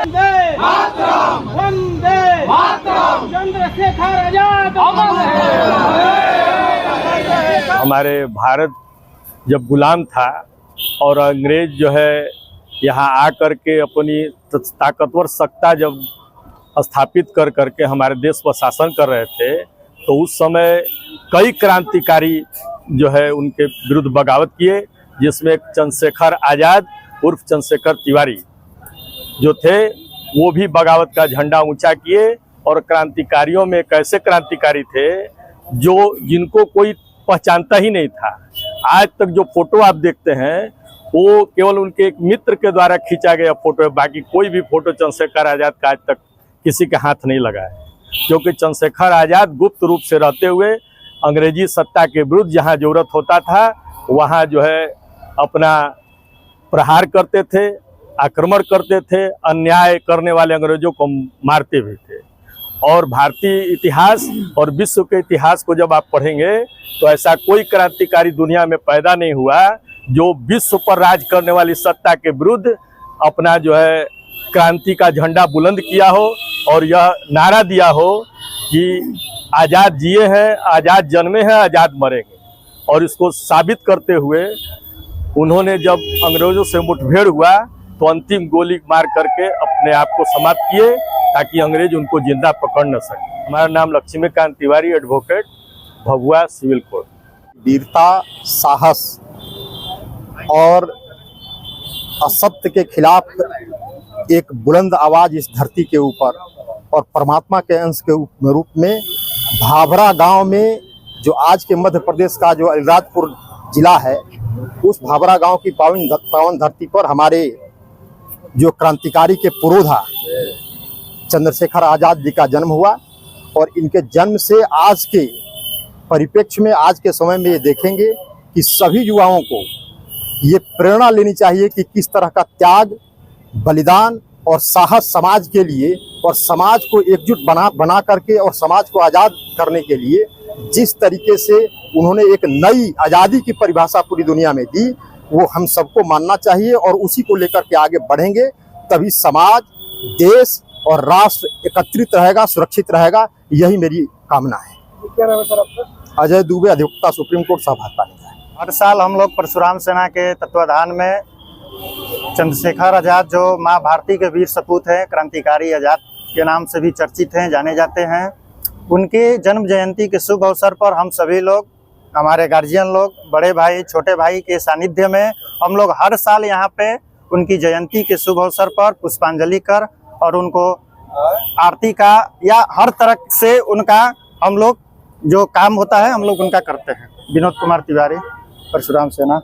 वंदे मातरम, वंदे मातरम, चंद्रशेखर आजाद अमर रहे। हमारे भारत जब गुलाम था और अंग्रेज जो है यहाँ आकर के अपनी ताकतवर सत्ता जब स्थापित कर करके हमारे देश पर शासन कर रहे थे, तो उस समय कई क्रांतिकारी जो है उनके विरुद्ध बगावत किए, जिसमें चंद्रशेखर आज़ाद उर्फ चंद्रशेखर तिवारी जो थे वो भी बगावत का झंडा ऊंचा किए। और क्रांतिकारियों में एक ऐसे क्रांतिकारी थे जो जिनको कोई पहचानता ही नहीं था। आज तक जो फोटो आप देखते हैं वो केवल उनके एक मित्र के द्वारा खींचा गया फोटो है, बाकी कोई भी फोटो चंद्रशेखर आज़ाद का आज तक किसी के हाथ नहीं लगा है। क्योंकि चंद्रशेखर आज़ाद गुप्त रूप से रहते हुए अंग्रेजी सत्ता के विरुद्ध जहाँ जरूरत होता था वहाँ जो है अपना प्रहार करते थे, आक्रमण करते थे, अन्याय करने वाले अंग्रेजों को मारते भी थे। और भारतीय इतिहास और विश्व के इतिहास को जब आप पढ़ेंगे तो ऐसा कोई क्रांतिकारी दुनिया में पैदा नहीं हुआ जो विश्व पर राज करने वाली सत्ता के विरुद्ध अपना जो है क्रांति का झंडा बुलंद किया हो और यह नारा दिया हो कि आज़ाद जिए हैं, आज़ाद जन्मे हैं, आज़ाद मरेंगे। और इसको साबित करते हुए उन्होंने जब अंग्रेजों से मुठभेड़ हुआ तो अंतिम गोली मार करके अपने आप को समाप्त किए ताकि अंग्रेज उनको जिंदा पकड़ न सके। हमारा नाम Laxmikant Tiwari, advocate, Bhabua civil court. वीरता, साहस और असत्य के खिलाफ एक बुलंद आवाज इस धरती के ऊपर और परमात्मा के अंश के रूप में भाभरा गांव में, जो आज के मध्य प्रदेश का जो अलीराजपुर जिला है, उस भाभरा गांव की पावन धरती पर हमारे जो क्रांतिकारी के पुरोधा चंद्रशेखर आज़ाद जी का जन्म हुआ। और इनके जन्म से आज के परिप्रेक्ष्य में, आज के समय में ये देखेंगे कि सभी युवाओं को ये प्रेरणा लेनी चाहिए कि किस तरह का त्याग, बलिदान और साहस समाज के लिए और समाज को एकजुट बना करके और समाज को आज़ाद करने के लिए जिस तरीके से उन्होंने एक नई आज़ादी की परिभाषा पूरी दुनिया में दी, वो हम सबको मानना चाहिए और उसी को लेकर के आगे बढ़ेंगे। तभी समाज, देश और राष्ट्र एकत्रित रहेगा, सुरक्षित रहेगा। यही मेरी कामना है। क्या नाम है सर आपका? अजय दुबे, अधिवक्ता, सुप्रीम कोर्ट, सह भाजपा नेता। हर साल हम लोग परशुराम सेना के तत्वाधान में चंद्रशेखर आज़ाद जो माँ भारती के वीर सपूत हैं, क्रांतिकारी आज़ाद के नाम से भी चर्चित हैं, जाने जाते हैं, उनके जन्म जयंती के शुभ अवसर पर हम सभी लोग, हमारे गार्जियन लोग, बड़े भाई, छोटे भाई के सानिध्य में हम लोग हर साल यहाँ पे उनकी जयंती के शुभ अवसर पर पुष्पांजलि कर और उनको आरती का या हर तरह से उनका हम लोग जो काम होता है हम लोग उनका करते हैं। विनोद कुमार तिवारी, परशुराम सेना।